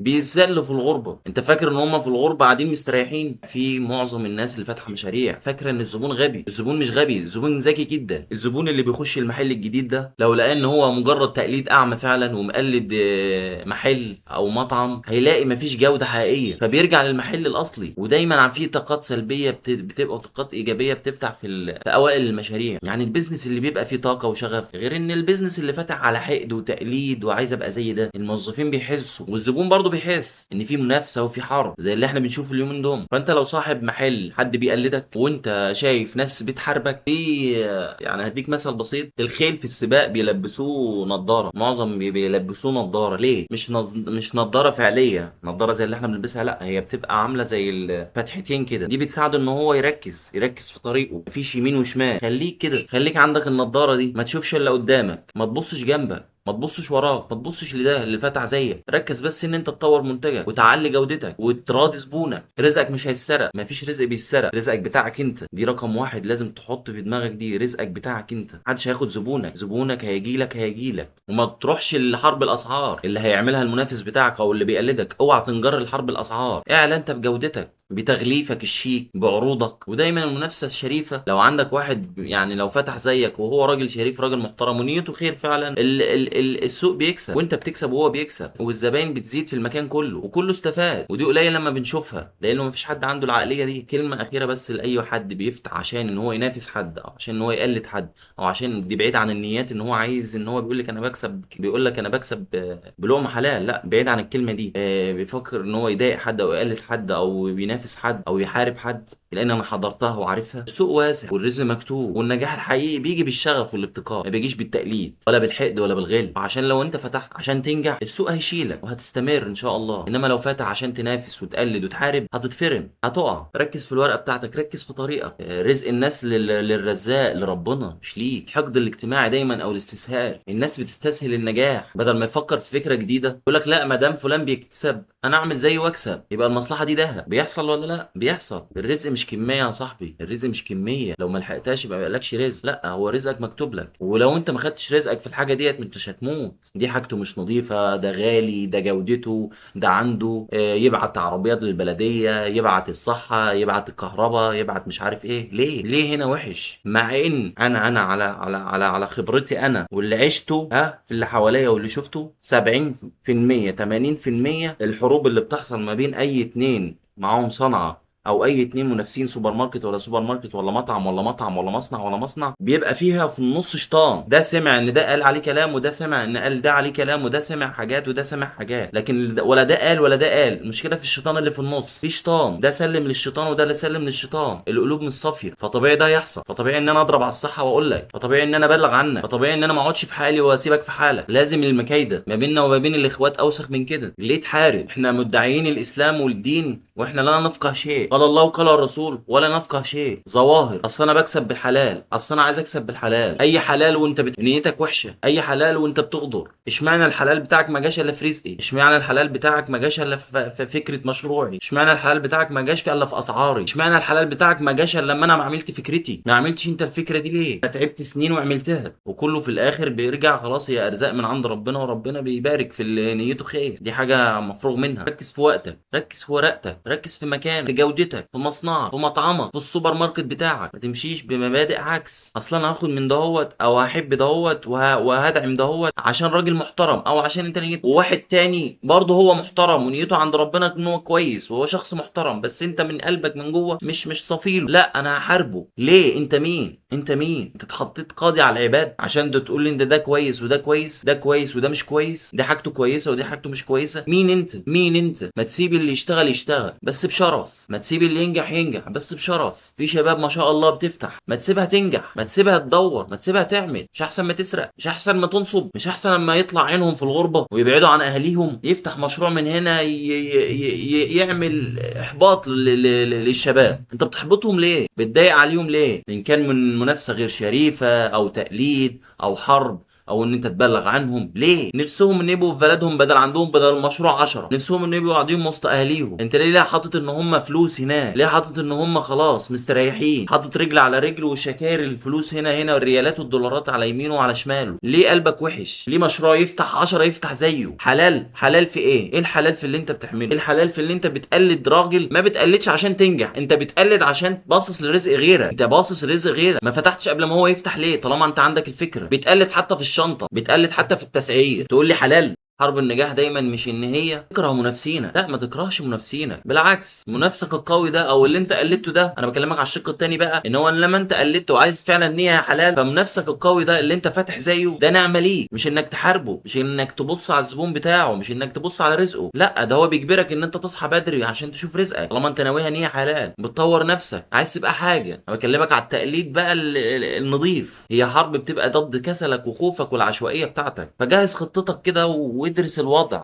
بيتذلوا في الغربه. انت فاكر ان هم في الغربه قاعدين مستريحين؟ في معظم الناس اللي فاتحه مشاريع فاكره ان الزبون غبي. الزبون مش غبي، الزبون ذكي جدا. الزبون اللي بيخش المحل الجديد ده لو لقى ان هو مجرد تقليد اعمى فعلا ومقلد محل او مطعم، هيلاقي مفيش جوده حقيقيه، فبيرجع للمحل الاصلي. ودايما في طاقات سلبيه بتبقى طاقات ايجابيه بتفتح في اوائل المشاريع. يعني البيزنس اللي بيبقى فيه طاقه وشغف غير ان البيزنس اللي فاتح على حقد وتقليد وعايز ابقى زي ده. الموظفين بيحسوا والزبون برضه بيحس ان في منافسه وفي حرب زي اللي احنا بنشوفه اليومين دول. فانت لو صاحب محل حد بيقلدك وانت شايف ناس بتحاربك، في يعني هديك مثل بسيط: الخيل في السباق بيلبسوه نظاره. معظم بيلبسوه نظاره ليه؟ مش نظاره فعليه، نظاره زي اللي احنا بنلبسها، لا، هي بتبقى عامله زي الفتحتين كده. دي بتساعده ان هو يركز في طريقه، مفيش يمين وشمال. خليك كده، خليك عندك النضاره دي، ما تشوفش الا قدامك، ما تبصش جنبك، ما تبصش وراك، ما تبصش لده اللي فاتح زيك. ركز بس ان انت تطور منتجك وتعلي جودتك وتراضي زبونك. رزقك مش هيتسرق، مفيش رزق بيتسرق، رزقك بتاعك انت. دي رقم واحد لازم تحط في دماغك، دي رزقك بتاعك انت. محدش هياخد زبونك، زبونك هيجيلك. وما تروحش لحرب الاسعار اللي هيعملها المنافس بتاعك او اللي بيقلدك. اوعى تنجر لحرب الاسعار، اعلى انت بجودتك، بتغليفك الشيك، بعروضك. ودايما المنافسه الشريفه. لو عندك واحد يعني لو فتح زيك وهو راجل شريف، راجل محترم ونيته خير فعلا، ال السوق بيكسب وانت بتكسب وهو بيكسب، والزباين بتزيد في المكان كله وكله استفاد. ودي قليل لما بنشوفها لانه مفيش حد عنده العقليه دي. كلمه اخيره بس لاي حد بيفتح عشان ان هو ينافس حد او عشان ان هو يقلد حد او عشان دي بعيد عن النيات ان هو عايز ان هو بيقول لك انا بكسب، بيقول لك انا بكسب بلقمه حلال. لا، بعيد عن الكلمه دي. بيفكر ان هو يضايق حد او يقلد حد او ينافس حد او يحارب حد، لان انا حضرتها وعارفها. السوق واسع والرزق مكتوب، والنجاح الحقيقي بيجي بالشغف والابتكار، ما بيجيش بالتقليد ولا بالحقد ولا بالغل. عشان لو انت فتحت عشان تنجح، السوق هيشيلك وهتستمر ان شاء الله. انما لو فاتح عشان تنافس وتقلد وتحارب، هتتفرم، هتقع. ركز في الورقه بتاعتك، ركز في طريقك. رزق الناس للرزاق، لربنا مش ليك. الحقد الاجتماعي دايما او الاستسهال، الناس بتستسهل النجاح بدل ما يفكر في فكره جديده. يقول لك لا، ما دام فلان بيكسب انا اعمل زيه واكسب، يبقى المصلحه دي ده. بيحصل ولا لا؟ بيحصل. الرزق مش كميه يا صاحبي، الرزق مش كميه. لو ما لحقتهاش يبقى ما بقالكش رزق. لا، هو رزقك مكتوب لك، ولو انت ما خدتش رزقك في الحاجه ديت مش هتموت. دي حاجته مش نظيفه، ده غالي، ده جودته، ده عنده يبعت عربيات للبلديه، يبعت الصحه، يبعت الكهرباء، يبعت مش عارف ايه. ليه هنا وحش؟ مع ان انا على خبرتي انا واللي عشته في اللي حواليا واللي شفته، 70% 80% الحروب اللي بتحصل ما بين اي اتنين معاهم صنعة او اي اتنين منافسين، سوبر ماركت ولا سوبر ماركت ولا مطعم ولا مطعم ولا مصنع ولا مصنع، بيبقى فيها في النص شيطان. ده سمع ان ده قال عليه كلام، وده سمع ان قال ده عليه كلام، وده سمع حاجات وده سمع حاجات. لكن ولا ده قال ولا ده قال. المشكله في الشيطان اللي في النص. في شيطان ده سلم للشيطان وده اللي سلم للشيطان. القلوب مش صافيه، فطبيعي ده يحصل. فطبيعي ان انا اضرب على الصحه واقول لك، فطبيعي ان انا ابلغ عنك، فطبيعي ان انا ما اقعدش في حالي واسيبك في حالك. لازم المكايده ما بيننا وما بين الاخوات اوسخ من كده. ليه تحارب؟ احنا مدعيين الاسلام والدين واحنا لا نفقه شيء. قال الله وقال الرسول ولا نفقه شيء. ظواهر. اصل انا بكسب بالحلال، اصل انا عايز اكسب بالحلال. اي حلال وانت نيتك وحشه، اي حلال وانت بتغدر. اشمعنى الحلال بتاعك ما جاش الا في رزقي؟ اشمعنى الحلال بتاعك ما جاش الا في فكره مشروعي؟ اشمعنى الحلال بتاعك ما جاش الا في اسعاري؟ اشمعنى الحلال بتاعك ما جاش الا لما انا ما عملت فكرتي؟ ما عملتش انت الفكره دي ليه؟ انا تعبت سنين وعملتها، وكله في الاخر بيرجع خلاص، هي ارزاق من عند ربنا وربنا بيبارك في اللي نيته خير. دي حاجه مفروغ منها. ركز في وقتك، ركز في ورقتك، ركز في مكانك، في جودتك، في مصنعك، في مطعمك، في السوبر ماركت بتاعك. ما تمشيش بمبادئ عكس. اصلا انا هاخد من دهوت او هحب دهوت وهدعم دهوت عشان راجل محترم، او عشان انت نيت. وواحد تاني برضه هو محترم ونيته عند ربنا ان هو كويس وهو شخص محترم، بس انت من قلبك من جوه مش صفيله. لا، انا هحاربه. ليه؟ انت مين؟ انت مين؟ انت اتحطيت قاضي على العباد عشان ده تقول لي ان ده كويس وده كويس، ده كويس وده مش كويس، ده حاجته كويسه ودي حاجته مش كويسه؟ مين انت؟ مين انت؟ ما تسيب اللي يشتغل يشتغل بس بشرف، ما تسيب اللي ينجح ينجح بس بشرف. في شباب ما شاء الله بتفتح، ما تسيبها تنجح، ما تسيبها تدور، ما تسيبها تعمل. مش احسن ما تسرق؟ مش احسن ما تنصب؟ مش احسن لما يطلع عينهم في الغربه ويبعدوا عن اهاليهم؟ يفتح مشروع من هنا يعمل احباط للشباب. انت بتحبطهم ليه؟ بتضايق عليهم ليه؟ ان كان من منافسه غير شريفه او تقليد او حرب او ان انت تبلغ عنهم. ليه؟ نفسهم ان يبقوا في بلدهم، بدل المشروع 10، نفسهم ان يبقوا قاعدين وسط اهاليهم. انت ليه حاطط ان هم فلوس هناك؟ ليه حاطط ان هم خلاص مستريحين، حاطط رجل على رجل وشكاري الفلوس هنا والريالات والدولارات على يمينه وعلى شماله؟ ليه قلبك وحش؟ ليه مشروع يفتح 10 يفتح زيه؟ حلال في ايه الحلال في اللي انت بتعمله؟ ايه الحلال في اللي انت بتقلد راجل ما بتقلدش عشان تنجح، انت بتقلد عشان باصص لرزق غيرك، انت باصص لرزق غيرك. ما فتحتش قبل ما هو يفتح ليه طالما انت عندك الفكره؟ بتقلد حتى في الشنطه، بتقلد حتى في التسعير، تقول لي حلال؟ حرب النجاح دايما مش ان هي تكره منافسينك، لا ما تكرهش منافسينك، بالعكس منافسك القوي ده او اللي انت قلدته ده، انا بكلمك على الشق التاني بقى، ان هو لما انت قلدته وعايز فعلا ان هي حلال، فمنافسك القوي ده اللي انت فاتح زيه ده نعمه ليك، مش انك تحاربه، مش انك تبص على الزبون بتاعه، مش انك تبص على رزقه، لا ده هو بيجبرك ان انت تصحى بدري عشان تشوف رزقك، طالما انت ناويها ان هي حلال، بتطور نفسك، عايز تبقى حاجه. انا بكلمك على التقليد بقى النظيف. هي حرب بتبقى ضد كسلك وخوفك والعشوائيه بتاعتك، فجهز خطتك كده وادرس الوضع.